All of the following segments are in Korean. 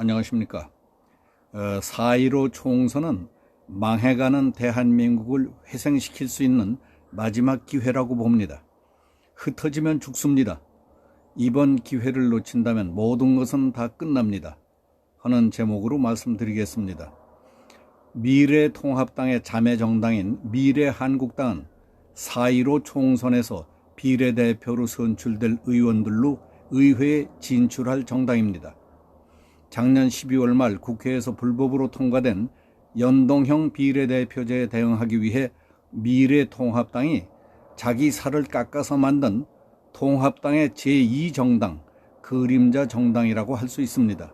안녕하십니까. 4.15 총선은 망해가는 대한민국을 회생시킬 수 있는 마지막 기회라고 봅니다. 흩어지면 죽습니다. 이번 기회를 놓친다면 모든 것은 다 끝납니다. 하는 제목으로 말씀드리겠습니다. 미래통합당의 자매정당인 미래한국당은 4.15 총선에서 비례대표로 선출될 의원들로 의회에 진출할 정당입니다. 작년 12월 말 국회에서 불법으로 통과된 연동형 비례대표제에 대응하기 위해 미래통합당이 자기 살을 깎아서 만든 통합당의 제2정당, 그림자 정당이라고 할 수 있습니다.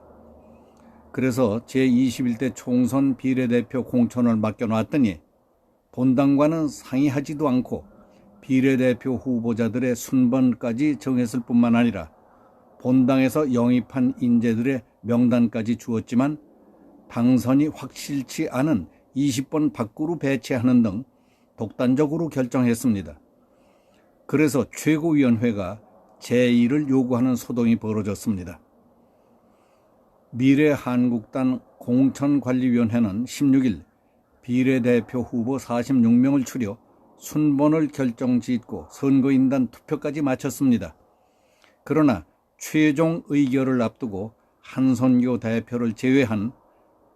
그래서 제21대 총선 비례대표 공천을 맡겨놨더니 본당과는 상의하지도 않고 비례대표 후보자들의 순번까지 정했을 뿐만 아니라 본당에서 영입한 인재들의 명단까지 주었지만 당선이 확실치 않은 20번 밖으로 배치하는 등 독단적으로 결정했습니다. 그래서 최고위원회가 제1을 요구하는 소동이 벌어졌습니다. 미래한국당 공천관리위원회는 16일 비례대표 후보 46명을 추려 순번을 결정짓고 선거인단 투표까지 마쳤습니다. 그러나 최종 의결을 앞두고 한선교 대표를 제외한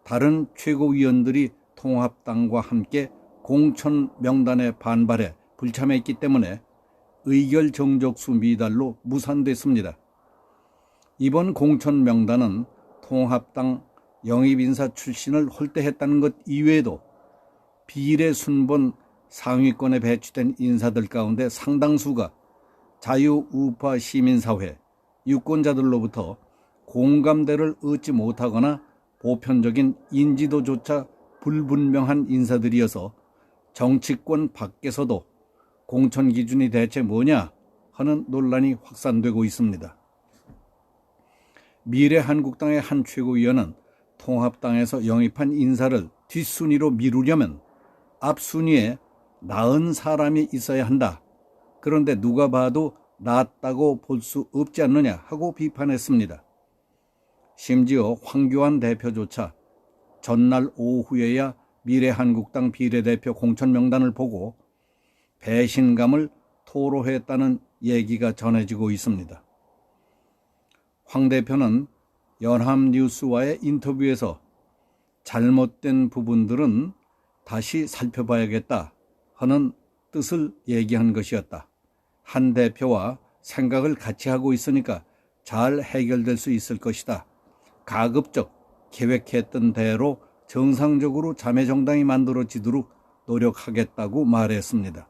다른 최고위원들이 통합당과 함께 공천 명단에 반발해 불참했기 때문에 의결 정족수 미달로 무산됐습니다. 이번 공천 명단은 통합당 영입인사 출신을 홀대했다는 것 이외에도 비례 순번 상위권에 배치된 인사들 가운데 상당수가 자유우파 시민사회, 유권자들로부터 공감대를 얻지 못하거나 보편적인 인지도조차 불분명한 인사들이어서 정치권 밖에서도 공천 기준이 대체 뭐냐 하는 논란이 확산되고 있습니다. 미래한국당의 한 최고위원은 통합당에서 영입한 인사를 뒷순위로 미루려면 앞순위에 나은 사람이 있어야 한다. 그런데 누가 봐도 낫다고 볼 수 없지 않느냐 하고 비판했습니다. 심지어 황교안 대표조차 전날 오후에야 미래한국당 비례대표 공천 명단을 보고 배신감을 토로했다는 얘기가 전해지고 있습니다. 황 대표는 연합뉴스와의 인터뷰에서 잘못된 부분들은 다시 살펴봐야겠다 하는 뜻을 얘기한 것이었다. 한 대표와 생각을 같이 하고 있으니까 잘 해결될 수 있을 것이다. 가급적 계획했던 대로 정상적으로 자매정당이 만들어지도록 노력하겠다고 말했습니다.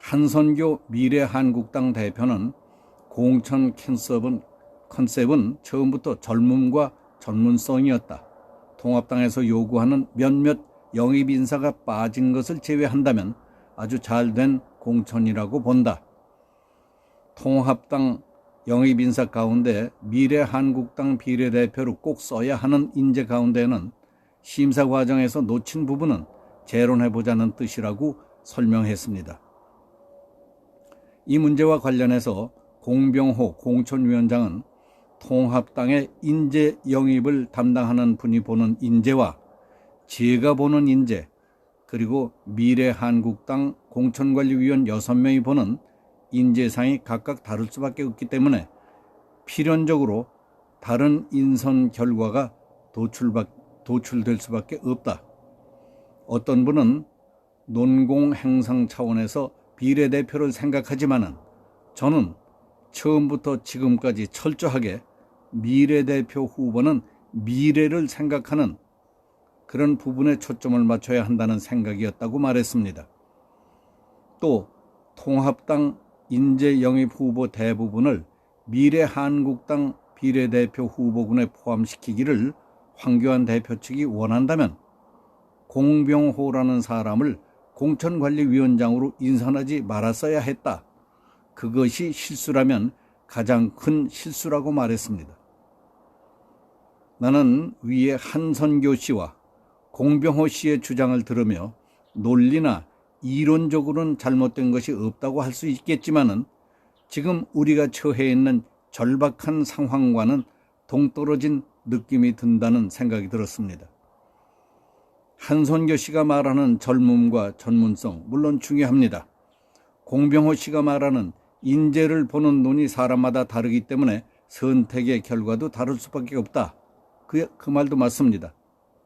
한선교 미래한국당 대표는 공천 컨셉은 처음부터 젊음과 전문성이었다. 통합당에서 요구하는 몇몇 영입 인사가 빠진 것을 제외한다면 아주 잘된 공천이라고 본다. 통합당 영입 인사 가운데 미래한국당 비례대표로 꼭 써야 하는 인재 가운데는 심사 과정에서 놓친 부분은 재론해보자는 뜻이라고 설명했습니다. 이 문제와 관련해서 공병호 공천위원장은 통합당의 인재 영입을 담당하는 분이 보는 인재와 제가 보는 인재, 그리고 미래한국당 공천관리위원 6명이 보는 인재상이 각각 다를 수밖에 없기 때문에 필연적으로 다른 인선 결과가 도출될 수밖에 없다. 어떤 분은 논공행상 차원에서 비례대표를 생각하지만은 저는 처음부터 지금까지 철저하게 미래대표 후보는 미래를 생각하는 그런 부분에 초점을 맞춰야 한다는 생각이었다고 말했습니다. 또 통합당 인재 영입 후보 대부분을 미래한국당 비례대표 후보군에 포함시키기를 황교안 대표 측이 원한다면 공병호라는 사람을 공천관리위원장으로 인선하지 말았어야 했다. 그것이 실수라면 가장 큰 실수라고 말했습니다. 나는 위에 한선교 씨와 공병호 씨의 주장을 들으며 논리나 이론적으로는 잘못된 것이 없다고 할 수 있겠지만은 지금 우리가 처해 있는 절박한 상황과는 동떨어진 느낌이 든다는 생각이 들었습니다. 한선교 씨가 말하는 젊음과 전문성 물론 중요합니다. 공병호 씨가 말하는 인재를 보는 눈이 사람마다 다르기 때문에 선택의 결과도 다를 수밖에 없다. 그 말도 맞습니다.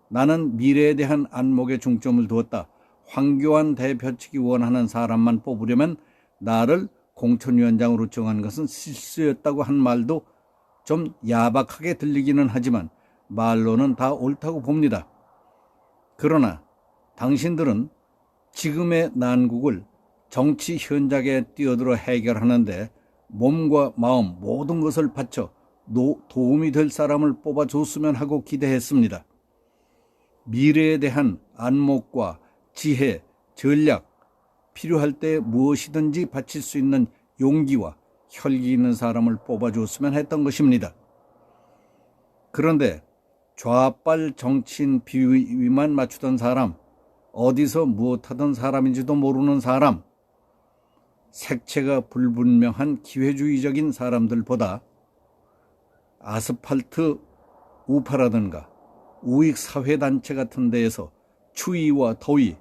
나는 미래에 대한 안목에 중점을 두었다. 황교안 대표 측이 원하는 사람만 뽑으려면 나를 공천위원장으로 정한 것은 실수였다고 한 말도 좀 야박하게 들리기는 하지만 말로는 다 옳다고 봅니다. 그러나 당신들은 지금의 난국을 정치 현장에 뛰어들어 해결하는데 몸과 마음 모든 것을 바쳐 도움이 될 사람을 뽑아줬으면 하고 기대했습니다. 미래에 대한 안목과 지혜, 전략, 필요할 때 무엇이든지 바칠 수 있는 용기와 혈기 있는 사람을 뽑아줬으면 했던 것입니다. 그런데 좌빨 정치인 비위만 맞추던 사람, 어디서 무엇하던 사람인지도 모르는 사람, 색채가 불분명한 기회주의적인 사람들보다 아스팔트 우파라든가 우익사회단체 같은 데에서 추위와 더위,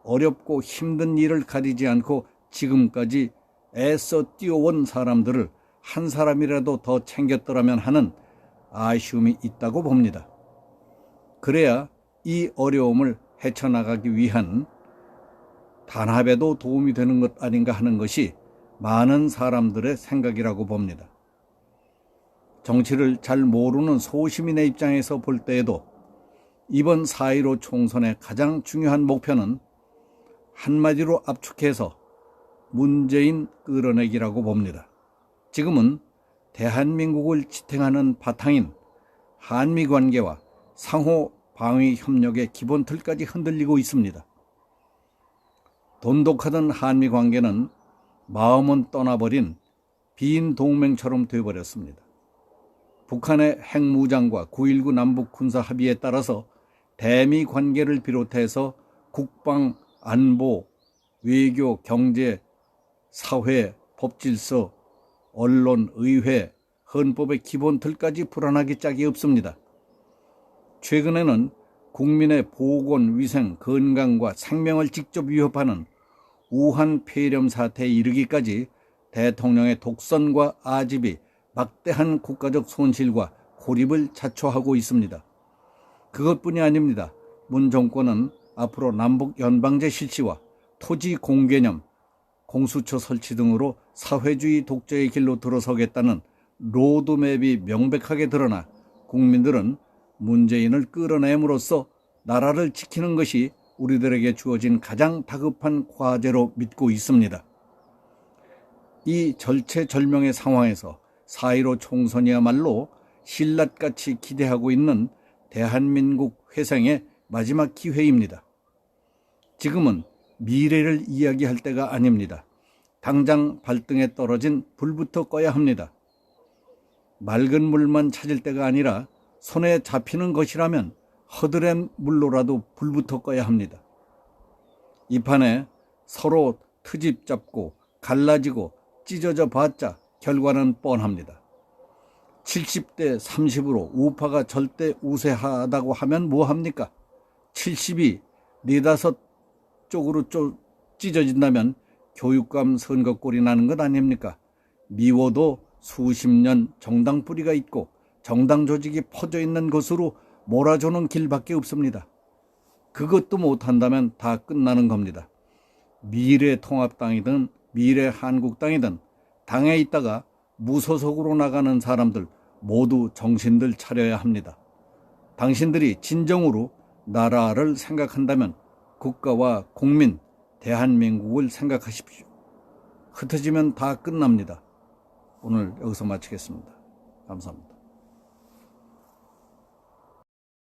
어렵고 힘든 일을 가리지 않고 지금까지 애써 뛰어온 사람들을 한 사람이라도 더 챙겼더라면 하는 아쉬움이 있다고 봅니다. 그래야 이 어려움을 헤쳐나가기 위한 단합에도 도움이 되는 것 아닌가 하는 것이 많은 사람들의 생각이라고 봅니다. 정치를 잘 모르는 소시민의 입장에서 볼 때에도 이번 4.15 총선의 가장 중요한 목표는 한마디로 압축해서 문재인 끌어내기라고 봅니다. 지금은 대한민국을 지탱하는 바탕인 한미관계와 상호 방위 협력의 기본 틀까지 흔들리고 있습니다. 돈독하던 한미관계는 마음은 떠나버린 빈 동맹처럼 되어버렸습니다. 북한의 핵무장과 9.19 남북 군사 합의에 따라서 대미 관계를 비롯해서 국방, 안보, 외교, 경제, 사회, 법질서, 언론, 의회, 헌법의 기본 틀까지 불안하기 짝이 없습니다. 최근에는 국민의 보건, 위생, 건강과 생명을 직접 위협하는 우한 폐렴 사태에 이르기까지 대통령의 독선과 아집이 막대한 국가적 손실과 고립을 자초하고 있습니다. 그것뿐이 아닙니다. 문 정권은 앞으로 남북 연방제 실시와 토지 공개념, 공수처 설치 등으로 사회주의 독재의 길로 들어서겠다는 로드맵이 명백하게 드러나 국민들은 문재인을 끌어내므로써 나라를 지키는 것이 우리들에게 주어진 가장 다급한 과제로 믿고 있습니다. 이 절체절명의 상황에서 4.15 총선이야말로 신라같이 기대하고 있는 대한민국 회생의 마지막 기회입니다. 지금은 미래를 이야기할 때가 아닙니다. 당장 발등에 떨어진 불부터 꺼야 합니다. 맑은 물만 찾을 때가 아니라 손에 잡히는 것이라면 허드렛 물로라도 불부터 꺼야 합니다. 이 판에 서로 트집 잡고 갈라지고 찢어져 봤자 결과는 뻔합니다. 70대 30으로 우파가 절대 우세하다고 하면 뭐합니까? 70이 4-5 쪽으로 찢어진다면 교육감 선거꼴이 나는 것 아닙니까? 미워도 수십 년 정당 뿌리가 있고 정당 조직이 퍼져 있는 것으로 몰아주는 길밖에 없습니다. 그것도 못한다면 다 끝나는 겁니다. 미래통합당이든 미래한국당이든 당에 있다가 무소속으로 나가는 사람들 모두 정신들 차려야 합니다. 당신들이 진정으로 나라를 생각한다면 국가와 국민, 대한민국을 생각하십시오. 흩어지면 다 끝납니다. 오늘 여기서 마치겠습니다. 감사합니다.